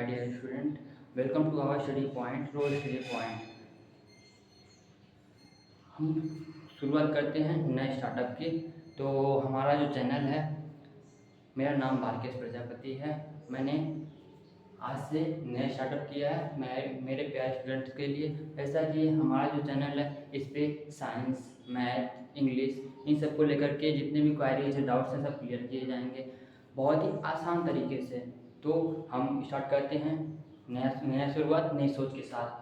my dear student. Welcome to our study point, रोज study point. हम शुरुआत करते हैं नए स्टार्टअप की। तो हमारा जो चैनल है, मेरा नाम भार्गेश प्रजापति है। मैंने आज से नया स्टार्टअप किया है मेरे प्यारे स्टूडेंट्स के लिए। ऐसा कि हमारा जो चैनल है इस पर साइंस, मैथ, इंग्लिश इन सब को लेकर के जितने भी क्वारीज है, डाउट्स हैं, सब क्लियर किए जाएंगे बहुत ही आसान तरीके से। तो हम स्टार्ट करते हैं नया शुरुआत नई सोच के साथ।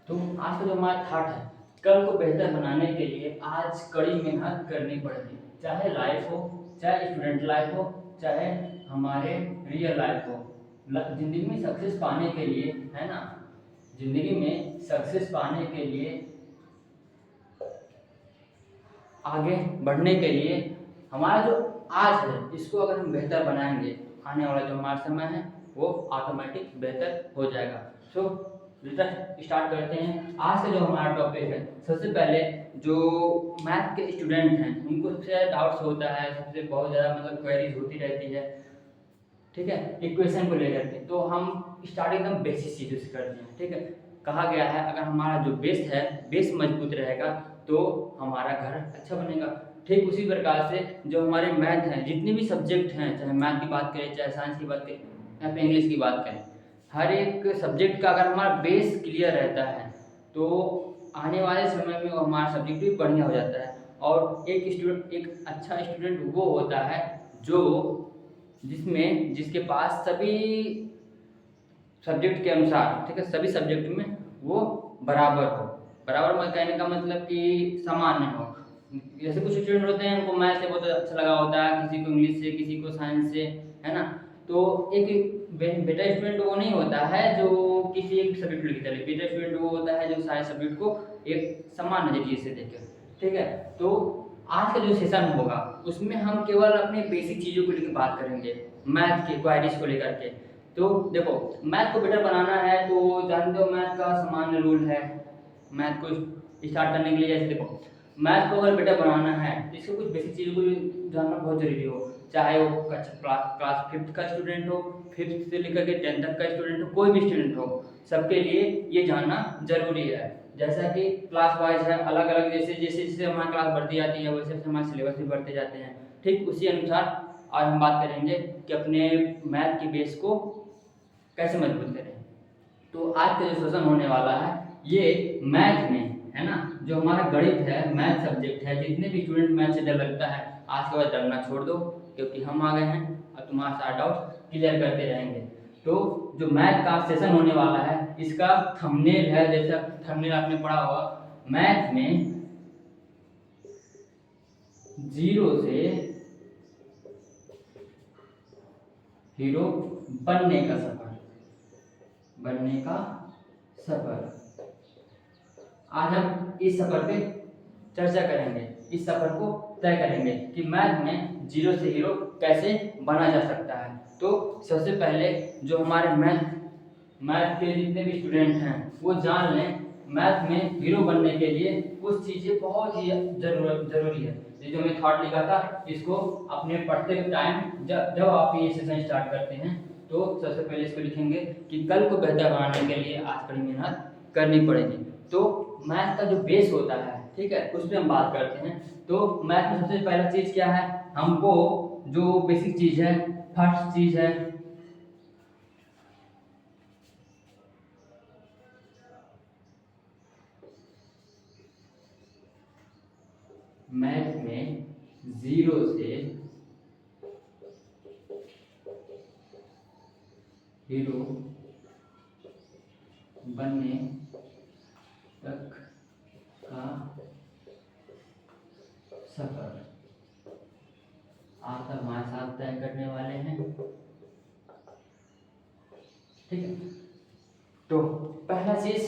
तो आज का जो हमारा थाट है, कल को बेहतर बनाने के लिए आज कड़ी मेहनत करनी पड़ेगी। चाहे लाइफ हो, चाहे स्टूडेंट लाइफ हो, चाहे हमारे रियल लाइफ हो। जिंदगी में सक्सेस पाने के लिए, है ना, जिंदगी में सक्सेस पाने के लिए, आगे बढ़ने के लिए हमारा जो आज है इसको अगर हम बेहतर बनाएंगे, आने वाला जो हमारा समय है वो ऑटोमेटिक बेहतर हो जाएगा। सो स्टार्ट करते हैं। आज का जो हमारा टॉपिक है, सबसे पहले जो मैथ के स्टूडेंट हैं उनको सबसे ज़्यादा डाउट्स होता है, सबसे बहुत ज़्यादा मतलब क्वेरीज होती रहती है, ठीक है, इक्वेशन को लेकर के। तो हम स्टार्ट एकदम बेसिक चीज़ों से करते हैं। ठीक है, कहा गया है अगर हमारा जो बेस है, बेस मजबूत रहेगा तो हमारा घर अच्छा बनेगा। ठीक उसी प्रकार से जो हमारे मैथ हैं, जितने भी सब्जेक्ट हैं, चाहे मैथ की बात करें, चाहे साइंस की बात करें, या फिर इंग्लिश की बात करें, हर एक सब्जेक्ट का अगर हमारा बेस क्लियर रहता है तो आने वाले समय में वो हमारा सब्जेक्ट भी बढ़िया हो जाता है। और एक अच्छा स्टूडेंट वो होता है जो जिसके पास सभी सब्जेक्ट के अनुसार, ठीक है, सभी सब्जेक्ट में वो बराबर हो। बराबर में कहने का मतलब कि सामान्य हो। जैसे कुछ स्टूडेंट होते हैं उनको मैथ से बहुत अच्छा लगा होता है, किसी को इंग्लिश से, किसी को साइंस से, है ना। तो एक बेटा स्टूडेंट वो नहीं होता है जो किसी एक सब्जेक्ट लेके चले। बेटा स्टूडेंट वो होता है जो सारे सब्जेक्ट को एक समान नजरिए से देखे। ठीक है, तो आज का जो सेशन होगा उसमें हम केवल अपने बेसिक चीज़ों को लेकर बात करेंगे, मैथ के क्वारीज को लेकर के। तो देखो, मैथ को बेटर बनाना है तो जानते हो मैथ का सामान्य रूल है। मैथ को स्टार्ट करने के लिए जैसे देखो, मैथ को अगर बेटर बनाना है तो इसको कुछ बेसिक चीज़ों को जानना बहुत जरूरी हो। चाहे वो क्लास 5th का स्टूडेंट हो, 5th से लेकर के 10th तक का स्टूडेंट हो, कोई भी स्टूडेंट हो, सबके लिए ये जानना जरूरी है। जैसा कि क्लास वाइज है, अलग अलग, जैसे जैसे जैसे हमारी क्लास बढ़ती जाती है वैसे वैसे हमारे सिलेबस भी बढ़ते जाते हैं। ठीक उसी अनुसार आज हम बात करेंगे कि अपने मैथ की बेस को कैसे मजबूत करें। तो आज का जो सेशन होने वाला है ये मैथ में, है ना, जो हमारा गणित है, मैथ सब्जेक्ट है, जितने भी स्टूडेंट मैथ से डर लगता है आज के बाद डरना छोड़ दो, क्योंकि हम आ गए हैं और तुम्हारा सारा डाउट क्लियर करते रहेंगे। तो जो मैथ का सेशन होने वाला है इसका थंबनेल है, जैसा थंबनेल आपने पढ़ा होगा, मैथ में जीरो से हीरो बनने का सफर, बनने का सफर। आज हम इस सफर पे चर्चा करेंगे, इस सफर को तय करेंगे कि मैथ में जीरो से हीरो कैसे बना जा सकता है। तो सबसे पहले जो हमारे मैथ के जितने भी स्टूडेंट हैं वो जान लें, मैथ में हीरो बनने के लिए कुछ चीज़ें बहुत ही जरूरी है। ये जो मैं थॉट लिखा था इसको अपने पढ़ते टाइम जब आप ये सेशन स्टार्ट करते हैं तो सबसे पहले इसको लिखेंगे कि कल को बेहतर बनाने के लिए आज कड़ी मेहनत करनी पड़ेगी। तो मैथ का जो बेस होता है, ठीक है, उस पर हम बात करते हैं। तो मैथ में सबसे पहला चीज क्या है, हमको जो बेसिक चीज है, फर्स्ट चीज है मैथ में जीरो से हीरो बनने तक का सफर आप तक हमारे साथ तय करने वाले हैं। ठीक है, तो पहला चीज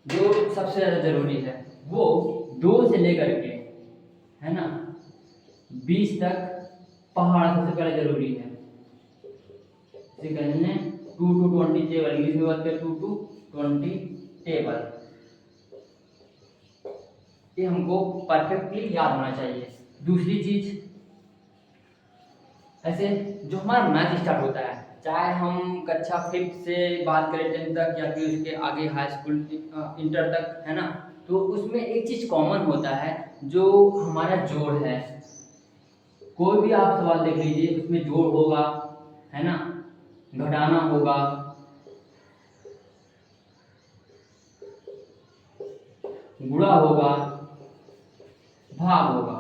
जो सबसे ज्यादा जरूरी है वो 2 से लेकर के, है ना, 20 तक पहाड़ सबसे पहले जरूरी है। इसे कहने 2 to 20 टेबल, इंग्लिश में बात करें 2 to 20 टेबल, ये हमको परफेक्टली याद होना चाहिए। दूसरी चीज, ऐसे जो हमारा मैथ स्टार्ट होता है, चाहे हम कक्षा 5 से बात करें 10 तक या फिर उसके आगे हाई स्कूल इंटर तक, है ना, तो उसमें एक चीज कॉमन होता है जो हमारा जोड़ है। कोई भी आप सवाल देख लीजिए, उसमें जोड़ होगा, है ना, घटाना होगा, गुणा होगा, भाग होगा।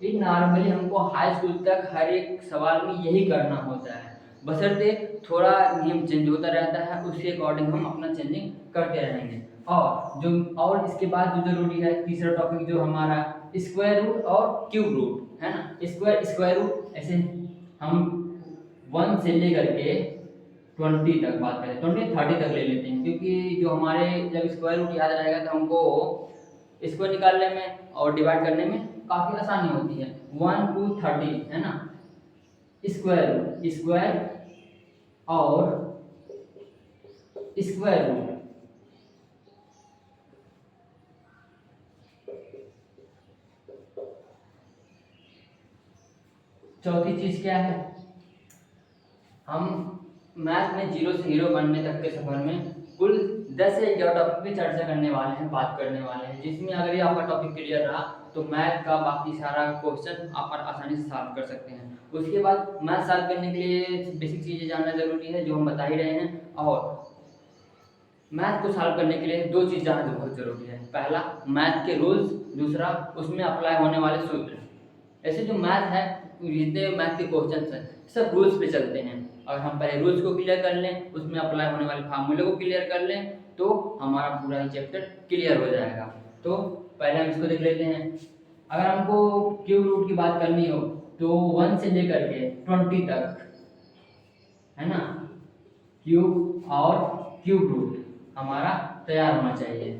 ये नॉर्मली हमको हाई स्कूल तक हर एक सवाल में यही करना होता है, बशर्ते थोड़ा नियम चेंज होता रहता है, उसके अकॉर्डिंग हम अपना चेंजिंग करते रहेंगे। और इसके बाद जो जरूरी है, तीसरा टॉपिक जो हमारा स्क्वायर रूट और क्यूब रूट, है ना, स्क्वायर रूट, ऐसे हम 1 से लेकर के 20 तक बात करें, 20 30 तक ले लेते हैं, क्योंकि जो हमारे जब स्क्वायर रूट याद रहेगा तो हमको इसको निकालने में और डिवाइड करने में काफी आसानी होती है। 1 to 30, है ना, स्क्वायर और स्क्वायर रूट। चौथी चीज क्या है, हम मैथ में 0 से हीरो बनने तक के सफर में कुल 10 से 11 टॉपिक पे चर्चा करने वाले हैं, बात करने वाले हैं, जिसमें अगर ये आपका टॉपिक क्लियर रहा तो मैथ का बाकी सारा क्वेश्चन आप आसानी से सॉल्व कर सकते हैं। उसके बाद मैथ सॉल्व करने के लिए बेसिक चीजें जानना जरूरी है, जो हम बता ही रहे हैं। और मैथ को सॉल्व करने के लिए 2 चीज जानना बहुत जरूरी है, पहला मैथ के रूल्स, दूसरा उसमें अप्लाई होने वाले सूत्र। ऐसे जो मैथ है, जितने मैथ के क्वेश्चन हैं, सब रूल्स पे चलते हैं। अगर हम पहले रूल्स को क्लियर कर लें, उसमें अप्लाई होने वाले फार्मूले को क्लियर कर लें, तो हमारा पूरा ही चैप्टर क्लियर हो जाएगा। तो पहले हम इसको देख लेते हैं। अगर हमको क्यूब रूट की बात करनी हो तो 1 से लेकर के 20 तक, है ना, क्यूब और क्यूब रूट हमारा तैयार होना चाहिए।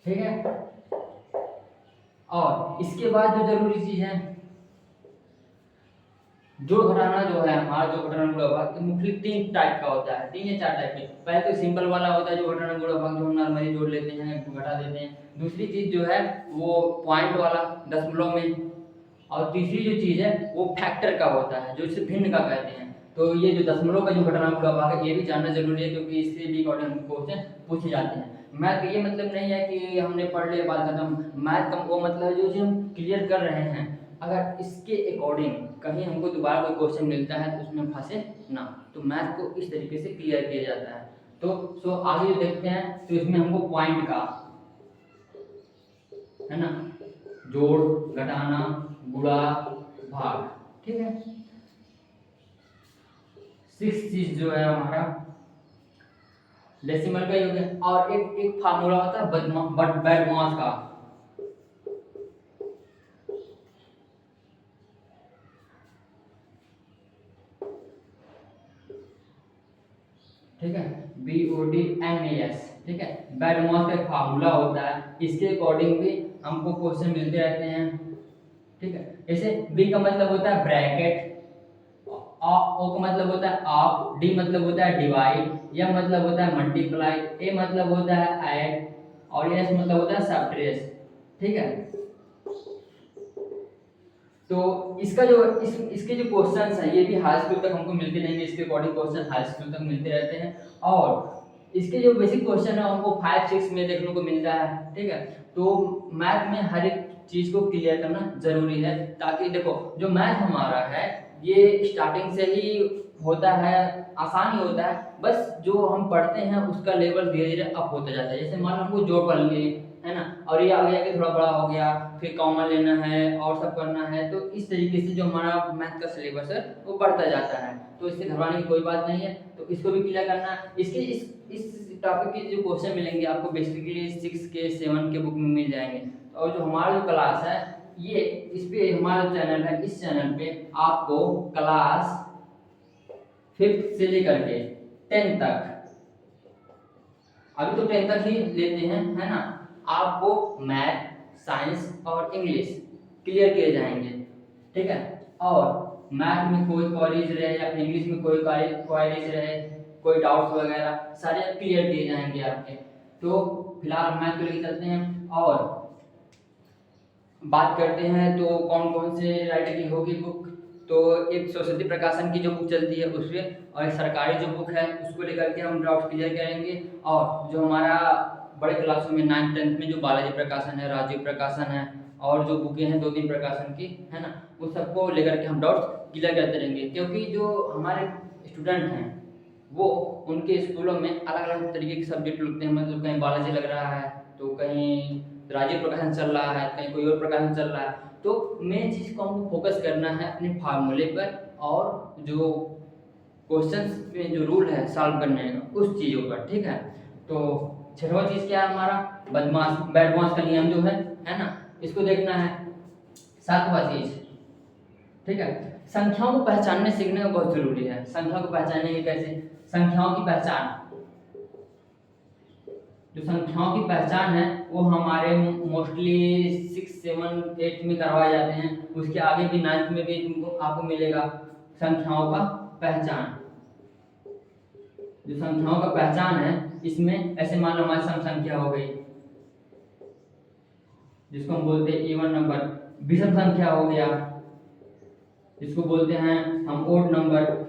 ठीक है, और इसके बाद जो जरूरी चीज है, जोड़ घटाना जो है हमारा, जो घटाना गुणा भाग मुख्य 3 टाइप का होता है, 3 या 4 टाइप के। पहले तो सिंपल वाला होता है जो घटाना गुणा भाग, जो हम नॉर्मली जोड़ लेते हैं, घटा देते हैं। दूसरी चीज जो है वो पॉइंट वाला, दशमलव में। और तीसरी जो चीज है वो फैक्टर का होता है, जो इसे भिन्न का कहते हैं। तो ये जो दशमलव का जो घटाना गुणा भाग है, ये भी जानना जरूरी है, क्योंकि इससे भी अकॉर्डिंग क्वेश्चन पूछे जाते हैं। मैथ का ये मतलब नहीं है कि हमने पढ़ लिया बात खत्म। मैथ का वो मतलब है जो हम क्लियर कर रहे हैं, अगर इसके अकॉर्डिंग कहीं हमको दोबारा कोई क्वेश्चन मिलता है तो उसमें फंसे ना, तो मैथ को इस तरीके से क्लियर किया जाता है। तो आगे जो देखते हैं, तो इसमें हमको पॉइंट का, है ना, जोड़, घटाना, गुणा, भाग, ठीक है। 6 चीज जो है हमारा डेसिमल का ही हो गया। और एक फार्मूला होता है बैडमास का, ठीक है, BODMAS, ठीक है, बैडमास का एक फार्मूला होता है, इसके अकॉर्डिंग भी हमको क्वेश्चन मिलते रहते हैं। ठीक है, जैसे B का मतलब होता है ब्रैकेट, O का मतलब होता है ऑफ, D मतलब होता है डिवाइड, M मतलब होता है मल्टीप्लाई, A मतलब होता है ऐड, और S मतलब होता है सब्ट्रैक्ट। ठीक है, तो इसका जो इसके जो क्वेश्चंस हैं ये भी हाई स्कूल तक हमको मिलते रहेंगे, इसके अकॉर्डिंग क्वेश्चन हाई स्कूल तक मिलते रहते हैं। और इसके जो बेसिक क्वेश्चन है हमको 5 6 में देखने को मिलता है। ठीक है, तो मैथ में हर एक चीज को क्लियर करना जरूरी है, ताकि देखो जो मैथ हमारा है ये स्टार्टिंग से ही होता है, आसान ही होता है, बस जो हम पढ़ते हैं उसका लेवल धीरे धीरे अप होता जाता है। जैसे मान लो हमको जोड़ पढ़ लिए, है ना। और ये आगे आगे थोड़ा बड़ा हो गया, फिर कॉमन लेना है और सब करना है, तो इस तरीके से जो हमारा मैथ का सिलेबस है वो बढ़ता जाता है। तो इससे घबराने की कोई बात नहीं है, तो इसको भी क्लियर करना है। इसके इस टॉपिक के जो क्वेश्चन मिलेंगे आपको बेसिकली 6 के 7 के बुक में मिल जाएंगे। और जो हमारा जो क्लास है ये इस पे हमारा चैनल है, इस चैनल पे आपको क्लास 5th से लेकर के 10 तक, अभी तो 10 तक ही लेते हैं, है ना, आपको मैथ, साइंस और इंग्लिश क्लियर किए जाएंगे, ठीक है। और मैथ में कोई क्वेरीज रहे या इंग्लिश में कोई क्वेरीज रहे, कोई डाउट्स वगैरह सारे क्लियर किए जाएंगे आपके। तो फिलहाल मैथ को लेकर चलते हैं और बात करते हैं तो कौन कौन से राइटर की होगी बुक। तो एक सरस्वती प्रकाशन की जो बुक चलती है उससे, और एक सरकारी जो बुक है उसको लेकर के हम डाउट क्लियर करेंगे। और जो हमारा बड़े क्लासों में 9th 10th में जो बालाजी प्रकाशन है, राजीव प्रकाशन है, और जो बुकें हैं 2-3 प्रकाशन की, है ना, उन सबको लेकर के हम डाउट्स क्लियर करते रहेंगे। क्योंकि जो हमारे स्टूडेंट हैं वो उनके स्कूलों में अलग अलग तरीके के सब्जेक्ट लगते हैं, मतलब कहीं बालाजी लग रहा है तो कहीं राजीव प्रकाशन चल रहा है, कहीं कोई और प्रकाशन चल रहा है। तो मेन चीज़ को हमको फोकस करना है अपने फार्मूले पर और जो क्वेश्चंस में जो रूल है सॉल्व करने का उस चीज़ों पर, ठीक है। तो छठवां चीज़ क्या है हमारा, बदमाश बैडमास का नियम जो है ना, इसको देखना है। सातवां चीज़, ठीक है, संख्याओं को पहचानने सीखने का बहुत जरूरी है। संख्याओं को पहचानेंगे कैसे, संख्याओं की पहचान, जो संख्याओं की पहचान है वो हमारे मोस्टली 6, 7, 8 में करवाए जाते हैं। उसके आगे भी 9th में भी तुमको आपको मिलेगा संख्याओं का पहचान। जो संख्याओं का पहचान है इसमें ऐसे मान लो हमारी सम संख्या हो गई जिसको हम बोलते हैं इवन नंबर, विषम संख्या हो गया जिसको बोलते हैं हम ओड नंबर।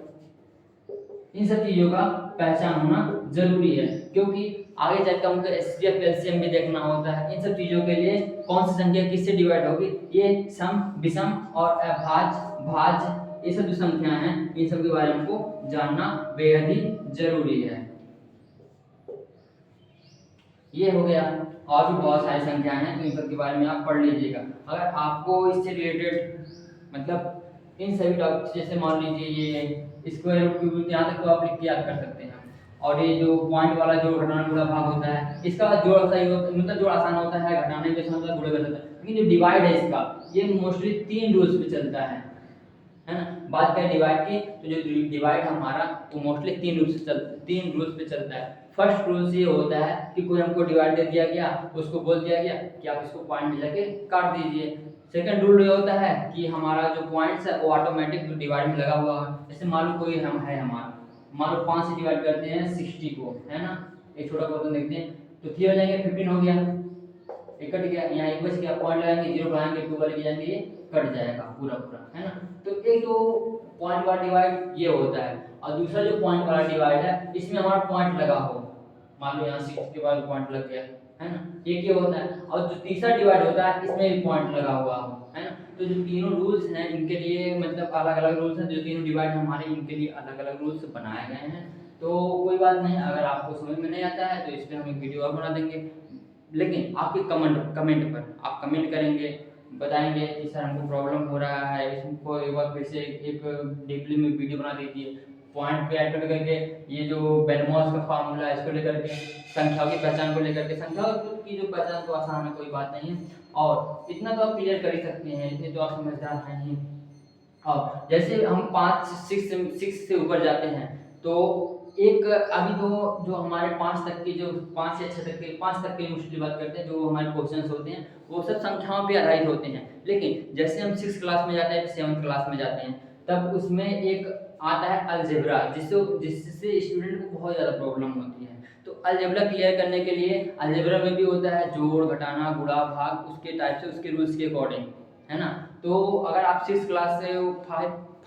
इन सब चीजों का पहचान होना जरूरी है, क्योंकि आगे जाकर हमको एचसीएफ एलसीएम भी देखना होता है। इन सब चीजों के लिए कौन सी संख्या किससे डिवाइड होगी, ये सम, विषम और अभाज्य, भाज्य, ये सब जो संख्या हैं इन सब के बारे में हमको जानना बेहद ही जरूरी है। ये हो गया, और भी बहुत सारी संख्याएं हैं तो इन सब के बारे में आप पढ़ लीजिएगा। अगर आपको इससे रिलेटेड मतलब इन सभी टॉपिक जैसे मान लीजिए ये स्क्वायर रूट क्यूब यहाँ तक तो आप लिख के याद कर सकते हैं। और ये जो पॉइंट वाला जो घटाने वाला भाग होता है इसका जोड़ सही होता, मतलब जोड़ आसान होता है, घटाने में आसान होता है, गुणे में होता है। लेकिन जो डिवाइड है इसका ये मोस्टली 3 रूल्स पे चलता है ना। बात करें डिवाइड की तो जो डिवाइड हमारा वो मोस्टली 3 रूल्स पे चलता है। फर्स्ट रूल ये होता है कि कोई हमको डिवाइड दे दिया गया, उसको बोल दिया गया कि आप इसको पॉइंट में जाके काट दीजिए। सेकंड रूल ये होता है कि हमारा जो पॉइंट्स है वो ऑटोमेटिक डिवाइड में लगा हुआ है। जैसे मान लो कोई हम है हमारा, मान लो 5 से डिवाइड करते हैं 60 को, है ना, एक छोटा क्वेश्चन देखते हैं तो 3 हो जाएंगे, 15 हो गया, एक कट गया, यहाँ एक बच गया, पॉइंट लगाएंगे, 0 बढ़ाएंगे, 2 वाले की जाएंगे, ये कट जाएगा पूरा पूरा, है ना। तो एक तो पॉइंट वाला डिवाइड ये होता है, और दूसरा जो पॉइंट वाला डिवाइड है इसमें हमारा पॉइंट लगा हो, मान लो यहाँ 6 के बाद पॉइंट लग गया, है ना, एक ये होता है। और जो तीसरा डिवाइड होता है इसमें भी पॉइंट लगा हुआ हो, है ना। तो जो तीनों रूल्स हैं इनके लिए मतलब अलग अलग रूल्स हैं, जो तीनों डिवाइड हमारे इनके लिए अलग अलग रूल्स बनाए गए हैं। तो कोई बात नहीं, अगर आपको समझ में नहीं आता है तो इस पर हम एक वीडियो और बना देंगे। लेकिन आपके कमेंट पर आप कमेंट करेंगे, बताएंगे कि सर हमको प्रॉब्लम हो रहा है, इसको एक बार फिर से एक डीपली में वीडियो बना दीजिए, पॉइंट पे ऐड करके ये जो बेडमॉस का फार्मूला है इसको लेकर के, संख्याओं की पहचान को लेकर के। संख्याओं की जो पहचान तो आसान है, कोई बात नहीं है, और इतना तो आप क्लियर कर ही सकते हैं, इतने तो आप समझदार हैं ही। और जैसे हम 6 से ऊपर जाते हैं तो एक अभी तो जो हमारे 5 तक के, जो 5 से 6 तक के, 5 तक के मुश्किल बात करते हैं, जो हमारे क्वेश्चंस होते हैं वो सब संख्याओं पे आधारित होते हैं। लेकिन जैसे हम 6 क्लास में जाते हैं, 7th क्लास में जाते हैं, तब उसमें एक आता है अलजेब्रा, जिससे स्टूडेंट को बहुत ज़्यादा प्रॉब्लम होती है। तो अलजेब्रा क्लियर करने के लिए, अलजेब्रा में भी होता है जोड़, घटाना, गुणा, भाग, उसके टाइप से, उसके रूल्स के अकॉर्डिंग, है ना। तो अगर आप 6 क्लास से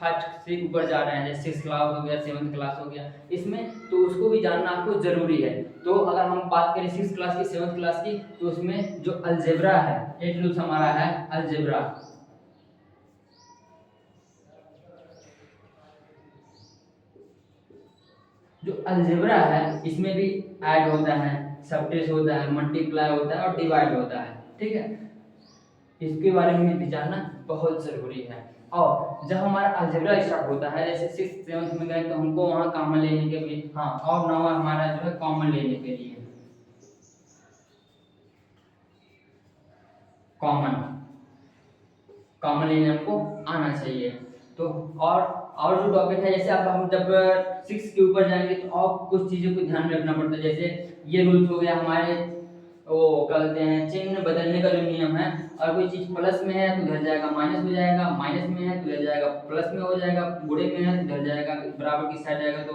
5 से ऊपर जा रहे हैं, जैसे 6 क्लास हो गया, 7th क्लास हो गया, इसमें तो उसको भी जानना आपको जरूरी है। तो अगर हम बात करें 6 क्लास की, 7th क्लास की, तो उसमें जो अलजेब्रा है, एक रूल्स हमारा है अलजेब्रा। जो अलजेब्रा है इसमें भी ऐड होता है सबट्रैक्ट होता है, मल्टीप्लाई होता है और डिवाइड होता है। ठीक है, इसके बारे में भी जानना बहुत ज़रूरी है। और जब हमारा अलजेब्रा स्टार्ट होता है, जैसे 6th 7th में गए तो हमको वहाँ कॉमन लेने के लिए, हाँ, और 9वां हमारा जो है कॉमन लेने के लिए, कॉमन लेने हमको आना चाहिए। तो और जो टॉपिक है, जैसे अब हम जब 6 के ऊपर जाएंगे तो और कुछ चीज़ों को ध्यान में रखना पड़ता है। जैसे ये रूल्स हो गया हमारे, वो कहते हैं चिन्ह बदलने का जो नियम है, और कोई चीज़ प्लस में है तो इधर जाएगा माइनस हो जाएगा, माइनस में है तो इधर जाएगा प्लस में हो जाएगा, बुरे में है तो इधर जाएगा बराबर की साइड जाएगा तो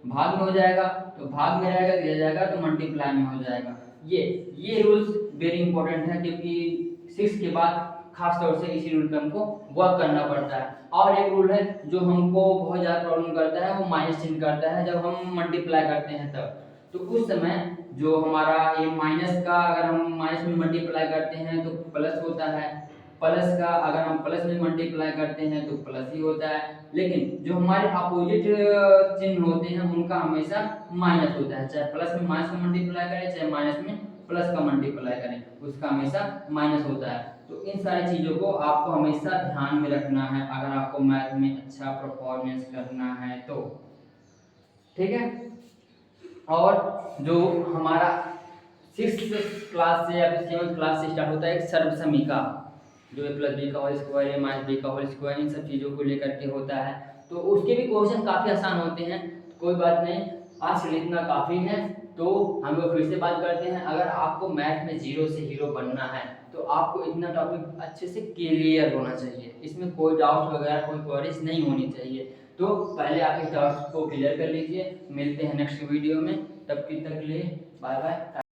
भाग में हो जाएगा, तो भाग में रहेगा तो इधर जाएगा तो मल्टीप्लाई में हो जाएगा। ये रूल्स वेरी इंपॉर्टेंट है, क्योंकि 6 के बाद खास तौर से इसी रूल पे हमको वर्क करना पड़ता है। और एक रूल है जो हमको बहुत ज़्यादा प्रॉब्लम करता है, वो माइनस चिन्ह करता है जब हम मल्टीप्लाई करते हैं तब। तो उस समय जो हमारा ये माइनस का अगर हम माइनस में मल्टीप्लाई करते हैं तो प्लस होता है, प्लस का अगर हम प्लस में मल्टीप्लाई करते हैं तो प्लस ही होता है, लेकिन जो हमारे अपोजिट चिन्ह होते हैं उनका हमेशा माइनस होता है। चाहे प्लस में माइनस का मल्टीप्लाई करें, चाहे माइनस में प्लस का मल्टीप्लाई करें, उसका हमेशा माइनस होता है। तो इन सारी चीज़ों को आपको हमेशा ध्यान में रखना है अगर आपको मैथ में अच्छा परफॉर्मेंस करना है तो। ठीक है, और जो हमारा 6th क्लास से या फिर 7th क्लास से स्टार्ट होता है एक सर्वसमीका, जो ए प्लस बी का होल स्क्वायर, ए माइनस बी का होल स्क्वायर, इन सब चीज़ों को लेकर के होता है। तो उसके भी क्वेश्चन काफ़ी आसान होते हैं, कोई बात नहीं, आज के लिए इतना काफ़ी है। तो हम लोग फिर से बात करते हैं, अगर आपको मैथ में 0 से हीरो बनना है तो आपको इतना टॉपिक अच्छे से क्लियर होना चाहिए, इसमें कोई डाउट वगैरह कोई क्वेरीज नहीं होनी चाहिए। तो पहले आप इस डाउट को क्लियर कर लीजिए। मिलते हैं नेक्स्ट वीडियो में, तब तक के लिए बाय बाय।